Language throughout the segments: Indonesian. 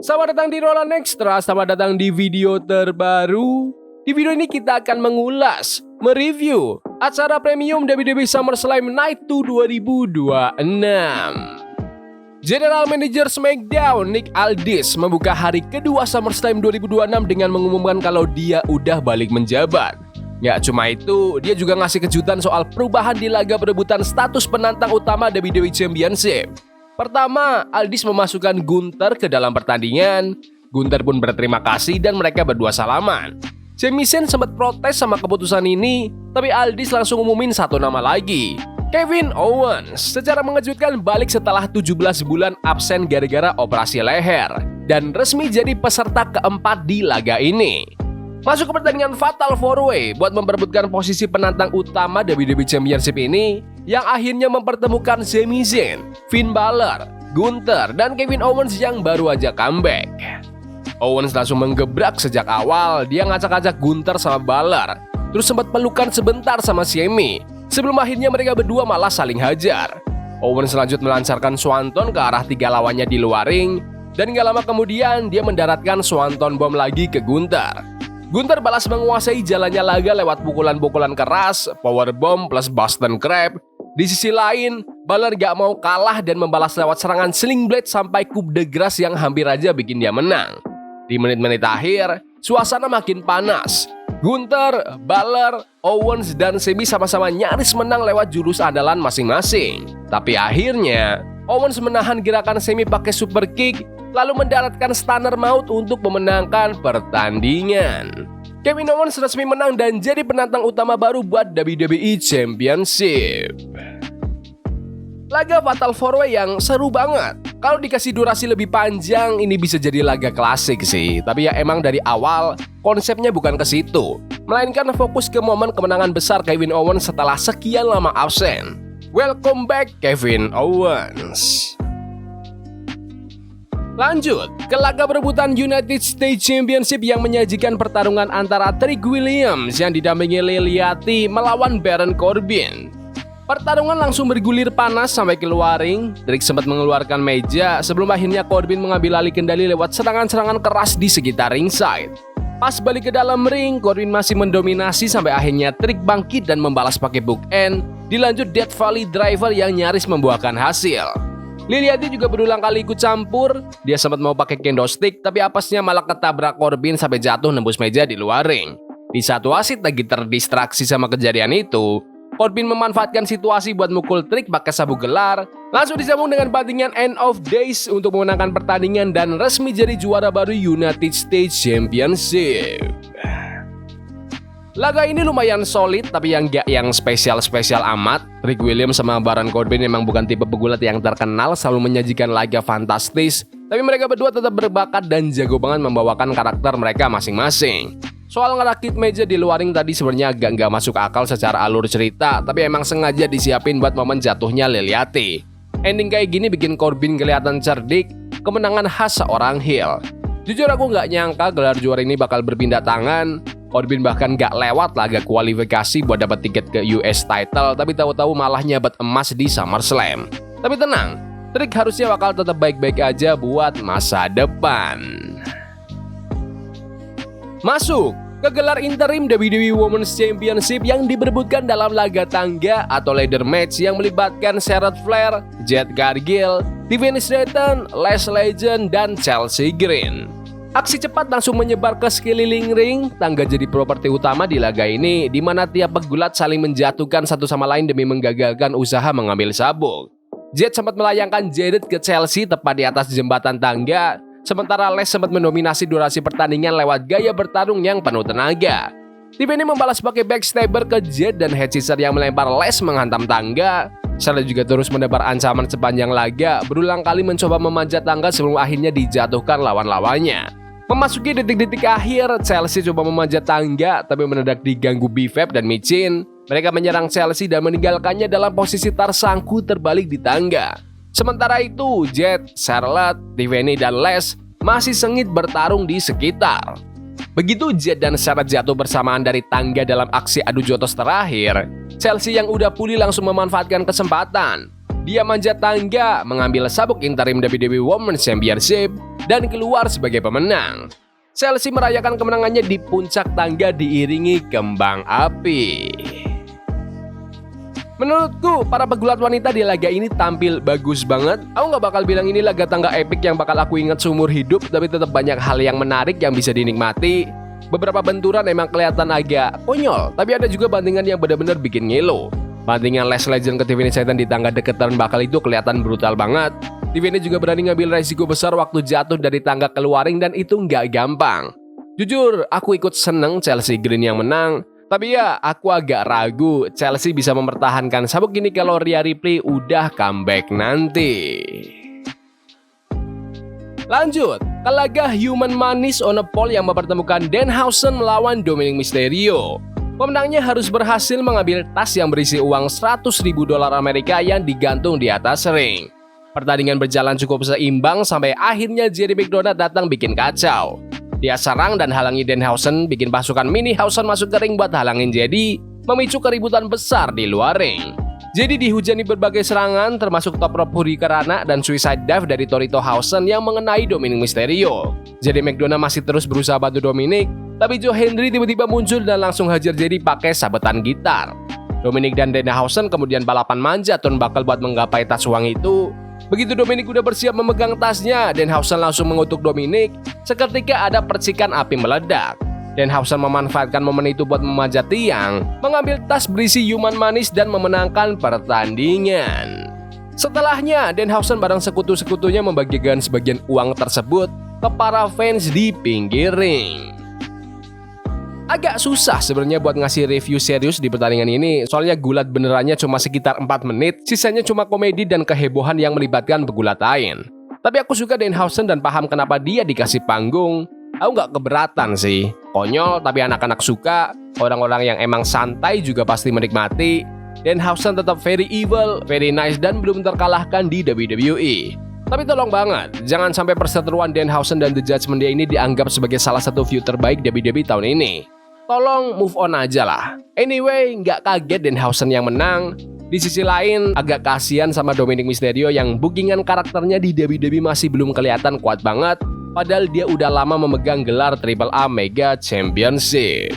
Selamat datang di Roland Extra, selamat datang di video terbaru. Di video ini kita akan mengulas, mereview acara premium WWE SummerSlam Night 2 2026. General Manager SmackDown Nick Aldis membuka hari kedua SummerSlam 2026 dengan mengumumkan kalau dia udah balik menjabat. Nggak cuma itu, dia juga ngasih kejutan soal perubahan di laga perebutan status penantang utama WWE Championship. Pertama, Aldis memasukkan Gunther ke dalam pertandingan. Gunther pun berterima kasih dan mereka berdua salaman. Sami Zayn sempat protes sama keputusan ini, tapi Aldis langsung umumin satu nama lagi, Kevin Owens. Secara mengejutkan balik setelah 17 bulan absen gara-gara operasi leher dan resmi jadi peserta keempat di laga ini. Masuk ke pertandingan Fatal 4-Way buat memperebutkan posisi penantang utama WWE Championship ini, yang akhirnya mempertemukan Sami Zayn, Finn Balor, Gunther, dan Kevin Owens yang baru aja comeback. Owens langsung menggebrak sejak awal, dia ngacak-ngacak Gunther sama Balor, terus sempat pelukan sebentar sama Sami, sebelum akhirnya mereka berdua malah saling hajar. Owens lanjut melancarkan Swanton ke arah tiga lawannya di luar ring, dan gak lama kemudian dia mendaratkan Swanton Bomb lagi ke Gunther. Gunther balas menguasai jalannya laga lewat pukulan-pukulan keras, powerbomb plus Boston Crab. Di sisi lain, Balor gak mau kalah dan membalas lewat serangan Sling Blade sampai coup de grace yang hampir aja bikin dia menang. Di menit-menit akhir, suasana makin panas. Gunther, Balor, Owens, dan Sami sama-sama nyaris menang lewat jurus andalan masing-masing. Tapi akhirnya, Owens menahan gerakan Sami pakai super kick, lalu mendaratkan stunner maut untuk memenangkan pertandingan. Kevin Owens resmi menang dan jadi penantang utama baru buat WWE Championship. Laga Fatal 4-Way yang seru banget. Kalau dikasih durasi lebih panjang, ini bisa jadi laga klasik sih. Tapi ya emang dari awal, konsepnya bukan ke situ, melainkan fokus ke momen kemenangan besar Kevin Owens setelah sekian lama absen. Welcome back Kevin Owens. Lanjut ke laga perebutan United States Championship yang menyajikan pertarungan antara Trick Williams yang didampingi Liliati melawan Baron Corbin. Pertarungan langsung bergulir panas sampai keluar ring. Trick sempat mengeluarkan meja sebelum akhirnya Corbin mengambil alih kendali lewat serangan-serangan keras di sekitar ringside. Pas balik ke dalam ring, Corbin masih mendominasi sampai akhirnya Trick bangkit dan membalas pakai bookend. Dilanjut Death Valley Driver yang nyaris membuahkan hasil. Liliati juga berulang kali ikut campur. Dia sempat mau pakai kendo stick, tapi apesnya malah ketabrak Corbin sampai jatuh nembus meja di luar ring. Di satu wasit lagi terdistraksi sama kejadian itu, Corbin memanfaatkan situasi buat mukul Trick pakai sabuk gelar. Langsung disambung dengan bantingan End of Days untuk memenangkan pertandingan dan resmi jadi juara baru United States Championship. Laga ini lumayan solid, tapi yang gak yang spesial-spesial amat. Trick Williams sama Baron Corbin memang bukan tipe pegulat yang terkenal selalu menyajikan laga fantastis, tapi mereka berdua tetap berbakat dan jago banget membawakan karakter mereka masing-masing. Soal ngerakit meja di luar ring tadi sebenarnya gak masuk akal secara alur cerita, tapi emang sengaja disiapin buat momen jatuhnya Liliati. Ending kayak gini bikin Corbin kelihatan cerdik, kemenangan khas seorang heel. Jujur aku gak nyangka gelar juara ini bakal berpindah tangan. Corbin bahkan gak lewat laga kualifikasi buat dapat tiket ke US title, tapi tahu-tahu malah nyabat emas di SummerSlam. Tapi tenang, Trick harusnya bakal tetap baik-baik aja buat masa depan. Masuk ke gelar interim WWE Women's Championship yang diperebutkan dalam laga tangga atau ladder match yang melibatkan Charlotte Flair, Jade Cargill, Tiffany Stratton, Lash Legend, dan Chelsea Green. Aksi cepat langsung menyebar ke sekeliling ring. Tangga jadi properti utama di laga ini, di mana tiap pegulat saling menjatuhkan satu sama lain demi menggagalkan usaha mengambil sabuk. Jade sempat melayangkan Jade ke Chelsea tepat di atas jembatan tangga, sementara Lash sempat mendominasi durasi pertandingan lewat gaya bertarung yang penuh tenaga. Tiffany membalas pakai backstabber ke Jade dan head scissor yang melempar Lash menghantam tangga. Charlotte juga terus menebar ancaman sepanjang laga, berulang kali mencoba memanjat tangga sebelum akhirnya dijatuhkan lawan-lawannya. Memasuki detik-detik akhir, Chelsea coba memanjat tangga tapi mendadak diganggu Bifab dan Michin. Mereka menyerang Chelsea dan meninggalkannya dalam posisi tersangkut terbalik di tangga. Sementara itu, Jade, Charlotte, Tiffany, dan Lash masih sengit bertarung di sekitar. Begitu Jade dan Charlotte jatuh bersamaan dari tangga dalam aksi adu jotos terakhir, Chelsea yang udah pulih langsung memanfaatkan kesempatan. Dia manjat tangga, mengambil sabuk interim WWE Women's Championship, dan keluar sebagai pemenang. Chelsea merayakan kemenangannya di puncak tangga diiringi kembang api. Menurutku, para pegulat wanita di laga ini tampil bagus banget. Aku nggak bakal bilang ini laga tangga epic yang bakal aku ingat seumur hidup, tapi tetap banyak hal yang menarik yang bisa dinikmati. Beberapa benturan emang kelihatan agak konyol, tapi ada juga bandingan yang benar-benar bikin ngilu. Bandingan Les Legend ke Tiffany Stratton di tangga deketan bakal itu kelihatan brutal banget. Tiffany juga berani ngambil resiko besar waktu jatuh dari tangga keluaring dan itu nggak gampang. Jujur, aku ikut seneng Chelsea Green yang menang. Tapi ya, aku agak ragu Chelsea bisa mempertahankan sabuk ini kalau Rhea Ripley udah comeback nanti. Lanjut, ke laga Human Manis on a Pole yang mempertemukan Danhausen melawan Dominic Mysterio. Pemenangnya harus berhasil mengambil tas yang berisi uang $100.000 Amerika yang digantung di atas ring. Pertandingan berjalan cukup seimbang sampai akhirnya Jerry McDonagh datang bikin kacau. Dia serang dan halangi Danhausen, bikin pasukan Minihausen masuk ke ring buat halangin Jedi, memicu keributan besar di luar ring. Jadi dihujani berbagai serangan termasuk top rope hurricanrana dan suicide dive dari Torito Hausen yang mengenai Dominic Mysterio. Jadi McDonagh masih terus berusaha bantu Dominic, tapi Joe Hendry tiba-tiba muncul dan langsung hajar Jedi pakai sabetan gitar. Dominic dan Danhausen kemudian balapan manjat turnbuckle buat menggapai tas uang itu. Begitu Dominic udah bersiap memegang tasnya, Danhausen langsung mengutuk Dominic. Seketika ada percikan api meledak. Danhausen memanfaatkan momen itu buat memanjat tiang, mengambil tas berisi Human Manis dan memenangkan pertandingan. Setelahnya, Danhausen bareng sekutu-sekutunya membagikan sebagian uang tersebut ke para fans di pinggir ring. Agak susah sebenarnya buat ngasih review serius di pertandingan ini, soalnya gulat benerannya cuma sekitar 4 menit, sisanya cuma komedi dan kehebohan yang melibatkan pegulat lain. Tapi aku suka Danhausen dan paham kenapa dia dikasih panggung. Aku nggak keberatan sih, konyol tapi anak-anak suka, orang-orang yang emang santai juga pasti menikmati. Danhausen tetap very evil, very nice dan belum terkalahkan di WWE. Tapi tolong banget, jangan sampai perseteruan Danhausen dan The Judgment Day ini dianggap sebagai salah satu view terbaik WWE tahun ini. Tolong move on aja lah. Anyway, nggak kaget Danhausen yang menang. Di sisi lain, agak kasihan sama Dominic Mysterio yang bookingan karakternya di WWE masih belum kelihatan kuat banget. Padahal dia udah lama memegang gelar AAA Mega Championship.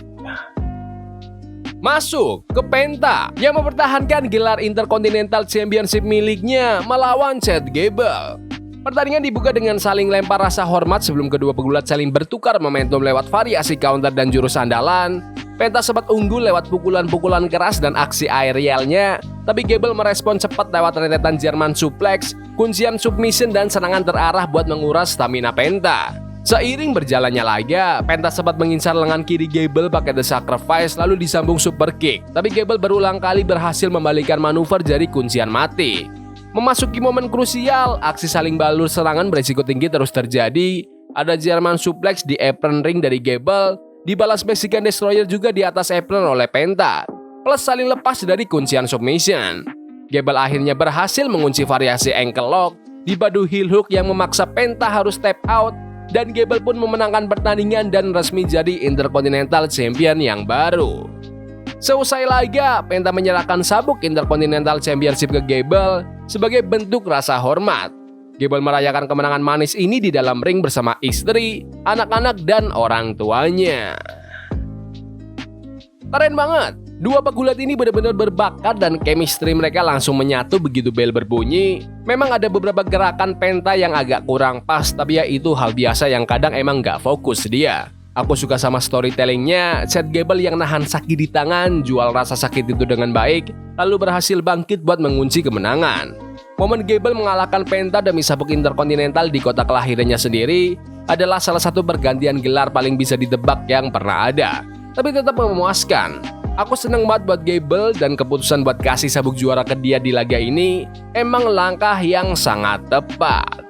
Masuk ke Penta yang mempertahankan gelar Intercontinental Championship miliknya melawan Chad Gable. Pertandingan dibuka dengan saling lempar rasa hormat sebelum kedua pegulat saling bertukar momentum lewat variasi counter dan jurus andalan. Penta sempat unggul lewat pukulan-pukulan keras dan aksi aerialnya, tapi Gable merespon cepat lewat rentetan German suplex, kuncian submission dan serangan terarah buat menguras stamina Penta. Seiring berjalannya laga, Penta sempat mengincar lengan kiri Gable pakai The Sacrifice lalu disambung super kick, tapi Gable berulang kali berhasil membalikan manuver jadi kuncian mati. Memasuki momen krusial, aksi saling balur serangan berisiko tinggi terus terjadi. Ada German suplex di apron ring dari Gable, dibalas Mexican Destroyer juga di atas apron oleh Penta, plus saling lepas dari kuncian submission. Gable akhirnya berhasil mengunci variasi ankle lock, dipadu heel hook yang memaksa Penta harus tap out, dan Gable pun memenangkan pertandingan dan resmi jadi Intercontinental Champion yang baru. Seusai laga, Penta menyerahkan sabuk Intercontinental Championship ke Gable sebagai bentuk rasa hormat. Gable merayakan kemenangan manis ini di dalam ring bersama istri, anak-anak, dan orang tuanya. Keren banget, dua pegulat ini benar-benar berbakat dan chemistry mereka langsung menyatu begitu bel berbunyi. Memang ada beberapa gerakan Penta yang agak kurang pas, tapi ya itu hal biasa yang kadang emang nggak fokus dia. Aku suka sama storytellingnya, Chad Gable yang nahan sakit di tangan, jual rasa sakit itu dengan baik, lalu berhasil bangkit buat mengunci kemenangan. Momen Gable mengalahkan Penta demi sabuk Intercontinental di kota kelahirannya sendiri adalah salah satu pergantian gelar paling bisa ditebak yang pernah ada. Tapi tetap memuaskan. Aku seneng banget buat Gable dan keputusan buat kasih sabuk juara ke dia di laga ini emang langkah yang sangat tepat.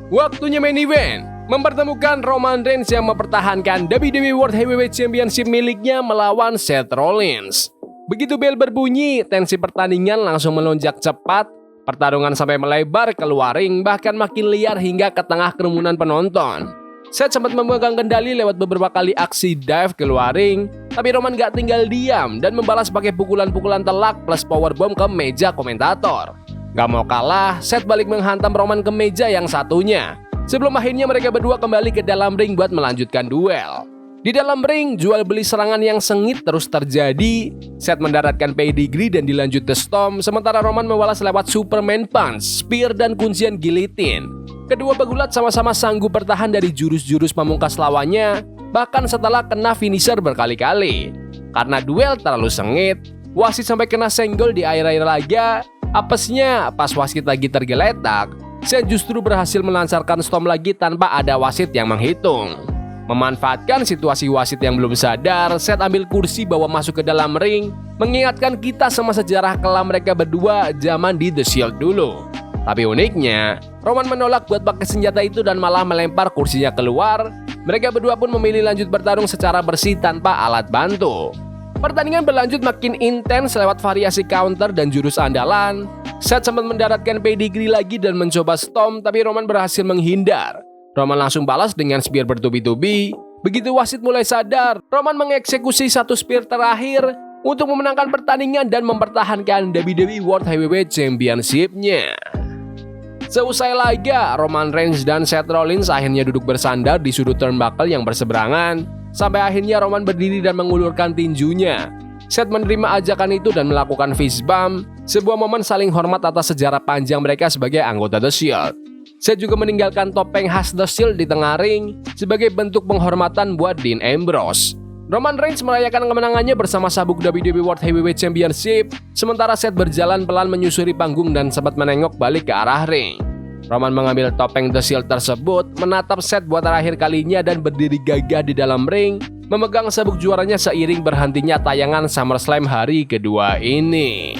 Waktunya main event. Mempertemukan Roman Reigns yang mempertahankan WWE World Heavyweight Championship miliknya melawan Seth Rollins. Begitu bel berbunyi, tensi pertandingan langsung melonjak cepat. Pertarungan sampai melebar keluar ring, bahkan makin liar hingga ke tengah kerumunan penonton. Seth sempat memegang kendali lewat beberapa kali aksi dive keluar ring, tapi Roman gak tinggal diam dan membalas pakai pukulan-pukulan telak plus powerbomb ke meja komentator. Gak mau kalah, Seth balik menghantam Roman ke meja yang satunya. Sebelum akhirnya mereka berdua kembali ke dalam ring buat melanjutkan duel. Di dalam ring, jual beli serangan yang sengit terus terjadi. Seth mendaratkan pedigree dan dilanjut The Storm, sementara Roman membalas lewat Superman Punch, Spear, dan kuncian Guillotine. Kedua pegulat sama-sama sanggup bertahan dari jurus-jurus pamungkas lawannya, bahkan setelah kena finisher berkali-kali. Karena duel terlalu sengit, wasit sampai kena senggol di akhir-akhir laga. Apesnya, pas wasit lagi tergeletak, Seth justru berhasil melancarkan Storm lagi tanpa ada wasit yang menghitung. Memanfaatkan situasi wasit yang belum sadar, Seth ambil kursi bawa masuk ke dalam ring, mengingatkan kita sama sejarah kelam mereka berdua zaman di The Shield dulu. Tapi uniknya, Roman menolak buat pakai senjata itu dan malah melempar kursinya keluar. Mereka berdua pun memilih lanjut bertarung secara bersih tanpa alat bantu. Pertandingan berlanjut makin intens lewat variasi counter dan jurus andalan. Seth sempat mendaratkan pedigree lagi dan mencoba Storm, tapi Roman berhasil menghindar. Roman langsung balas dengan spear bertubi-tubi. Begitu wasit mulai sadar, Roman mengeksekusi satu spear terakhir untuk memenangkan pertandingan dan mempertahankan WWE World Heavyweight Championship-nya. Seusai laga, Roman Reigns dan Seth Rollins akhirnya duduk bersandar di sudut turnbuckle yang berseberangan, sampai akhirnya Roman berdiri dan mengulurkan tinjunya. Seth menerima ajakan itu dan melakukan fist bump, sebuah momen saling hormat atas sejarah panjang mereka sebagai anggota The Shield. Seth juga meninggalkan topeng khas The Shield di tengah ring sebagai bentuk penghormatan buat Dean Ambrose. Roman Reigns merayakan kemenangannya bersama sabuk WWE World Heavyweight Championship, sementara Seth berjalan pelan menyusuri panggung dan sempat menengok balik ke arah ring. Roman mengambil topeng The Shield tersebut, menatap Seth buat terakhir kalinya dan berdiri gagah di dalam ring, memegang sabuk juaranya seiring berhentinya tayangan SummerSlam hari kedua ini.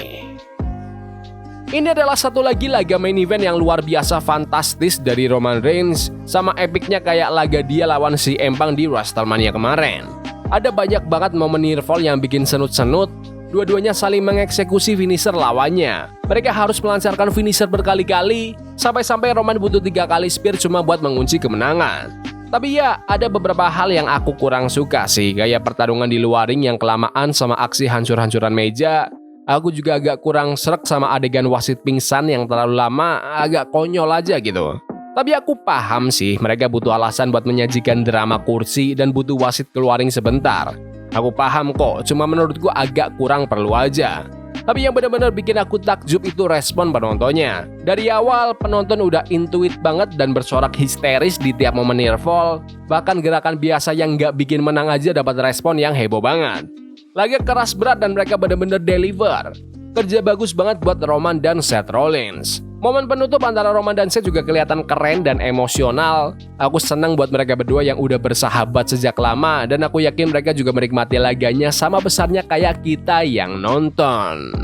Ini adalah satu lagi laga main event yang luar biasa fantastis dari Roman Reigns, sama epicnya kayak laga dia lawan si Empang di WrestleMania kemarin. Ada banyak banget momen nearfall yang bikin senut-senut. Dua-duanya saling mengeksekusi finisher lawannya. Mereka harus melancarkan finisher berkali-kali, sampai-sampai Roman butuh 3 kali spear cuma buat mengunci kemenangan. Tapi ya, ada beberapa hal yang aku kurang suka sih, gaya pertarungan di luar ring yang kelamaan sama aksi hancur-hancuran meja. Aku juga agak kurang srek sama adegan wasit pingsan yang terlalu lama, agak konyol aja gitu. Tapi aku paham sih, mereka butuh alasan buat menyajikan drama kursi dan butuh wasit keluaring sebentar. Aku paham kok, cuma menurutku agak kurang perlu aja. Tapi yang benar-benar bikin aku takjub itu respon penontonnya. Dari awal, penonton udah intuit banget dan bersorak histeris di tiap momen nearfall. Bahkan gerakan biasa yang nggak bikin menang aja dapat respon yang heboh banget. Laga keras berat dan mereka benar-benar deliver. Kerja bagus banget buat Roman dan Seth Rollins. Momen penutup antara Roman dan Seth juga kelihatan keren dan emosional. Aku senang buat mereka berdua yang udah bersahabat sejak lama, dan aku yakin mereka juga menikmati laganya sama besarnya kayak kita yang nonton.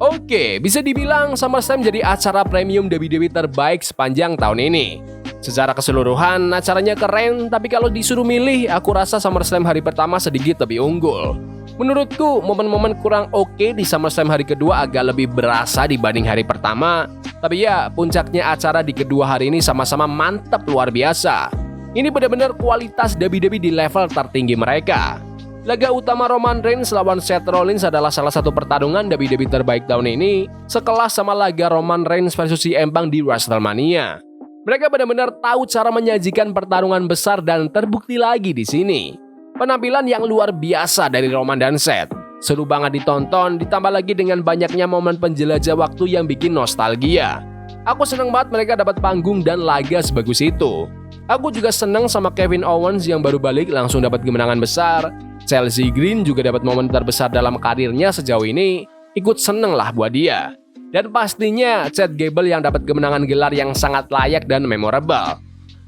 Oke, bisa dibilang SummerSlam jadi acara premium WWE terbaik sepanjang tahun ini. Secara keseluruhan, acaranya keren, tapi kalau disuruh milih, aku rasa SummerSlam hari pertama sedikit lebih unggul. Menurutku, momen-momen kurang oke di SummerSlam hari kedua agak lebih berasa dibanding hari pertama. Tapi ya, puncaknya acara di kedua hari ini sama-sama mantap luar biasa. Ini benar-benar kualitas WWE di level tertinggi mereka. Laga utama Roman Reigns lawan Seth Rollins adalah salah satu pertarungan WWE terbaik tahun ini, sekelas sama laga Roman Reigns versus CM Punk di WrestleMania. Mereka benar-benar tahu cara menyajikan pertarungan besar dan terbukti lagi di sini. Penampilan yang luar biasa dari Roman dan Seth. Seru banget ditonton, ditambah lagi dengan banyaknya momen penjelajah waktu yang bikin nostalgia. Aku seneng banget mereka dapat panggung dan laga sebagus itu. Aku juga seneng sama Kevin Owens yang baru balik langsung dapat kemenangan besar. Chelsea Green juga dapat momen terbesar dalam karirnya sejauh ini. Ikut seneng lah buat dia. Dan pastinya Chad Gable yang dapat kemenangan gelar yang sangat layak dan memorable.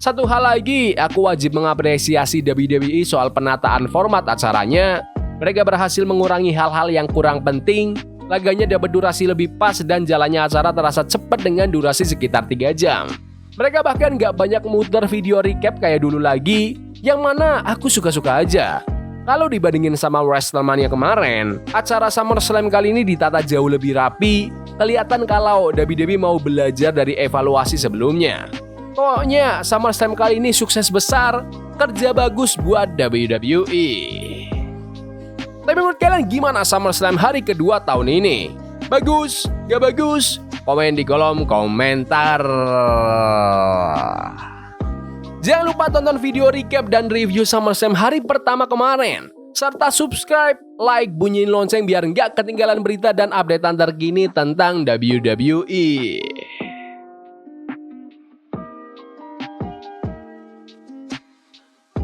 Satu hal lagi, aku wajib mengapresiasi WWE soal penataan format acaranya. Mereka berhasil mengurangi hal-hal yang kurang penting. Laganya dapat durasi lebih pas dan jalannya acara terasa cepat dengan durasi sekitar 3 jam. Mereka bahkan gak banyak muter video recap kayak dulu lagi, yang mana aku suka-suka aja. Kalau dibandingin sama WrestleMania kemarin, acara SummerSlam kali ini ditata jauh lebih rapi. Kelihatan kalau WWE mau belajar dari evaluasi sebelumnya. Pokoknya SummerSlam kali ini sukses besar, kerja bagus buat WWE. Tapi menurut kalian gimana SummerSlam hari kedua tahun ini? Bagus? Gak bagus? Komen di kolom komentar. Jangan lupa tonton video recap dan review SummerSlam hari pertama kemarin. Serta subscribe, like, bunyiin lonceng biar nggak ketinggalan berita dan update terkini tentang WWE.